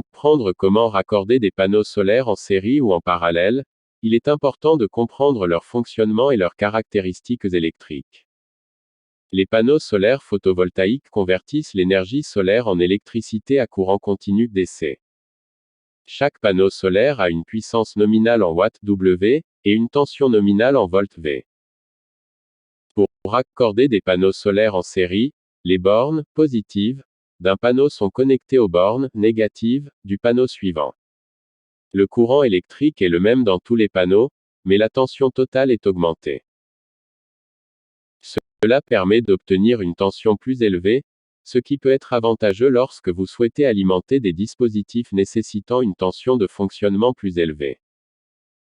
comprendre comment raccorder des panneaux solaires en série ou en parallèle, il est important de comprendre leur fonctionnement et leurs caractéristiques électriques. Les panneaux solaires photovoltaïques convertissent l'énergie solaire en électricité à courant continu DC. Chaque panneau solaire a une puissance nominale en watts W et une tension nominale en volts V. Pour raccorder des panneaux solaires en série, les bornes positives d'un panneau sont connectées aux bornes négatives du panneau suivant. Le courant électrique est le même dans tous les panneaux, mais la tension totale est augmentée. Cela permet d'obtenir une tension plus élevée, ce qui peut être avantageux lorsque vous souhaitez alimenter des dispositifs nécessitant une tension de fonctionnement plus élevée.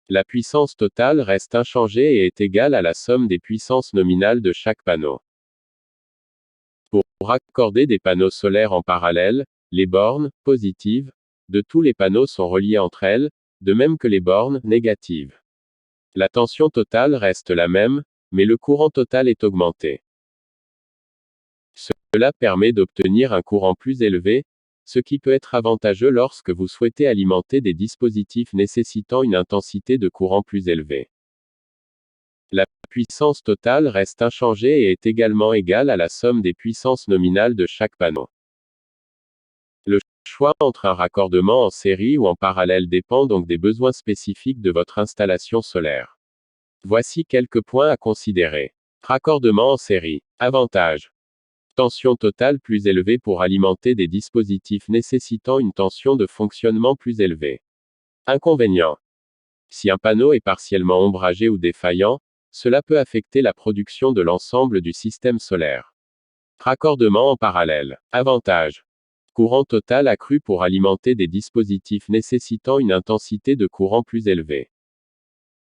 La puissance totale reste inchangée et est égale à la somme des puissances nominales de chaque panneau. Pour raccorder des panneaux solaires en parallèle, les bornes positives de tous les panneaux sont reliées entre elles, de même que les bornes négatives. La tension totale reste la même, mais le courant total est augmenté. Cela permet d'obtenir un courant plus élevé, ce qui peut être avantageux lorsque vous souhaitez alimenter des dispositifs nécessitant une intensité de courant plus élevée. La puissance totale reste inchangée et est également égale à la somme des puissances nominales de chaque panneau. Le choix entre un raccordement en série ou en parallèle dépend donc des besoins spécifiques de votre installation solaire. Voici quelques points à considérer. Raccordement en série. Avantages. Tension totale plus élevée pour alimenter des dispositifs nécessitant une tension de fonctionnement plus élevée. Inconvénients. Si un panneau est partiellement ombragé ou défaillant, cela peut affecter la production de l'ensemble du système solaire. Raccordement en parallèle. Avantages. Courant total accru pour alimenter des dispositifs nécessitant une intensité de courant plus élevée.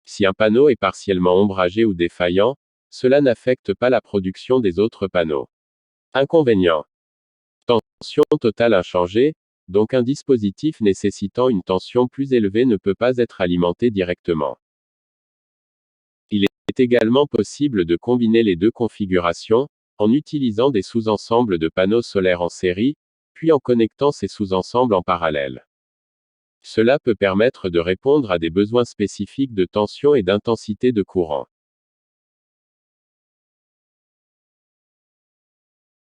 Si un panneau est partiellement ombragé ou défaillant, cela n'affecte pas la production des autres panneaux. Inconvénients. Tension totale inchangée, donc un dispositif nécessitant une tension plus élevée ne peut pas être alimenté directement. Il est également possible de combiner les deux configurations, en utilisant des sous-ensembles de panneaux solaires en série, puis en connectant ces sous-ensembles en parallèle. Cela peut permettre de répondre à des besoins spécifiques de tension et d'intensité de courant.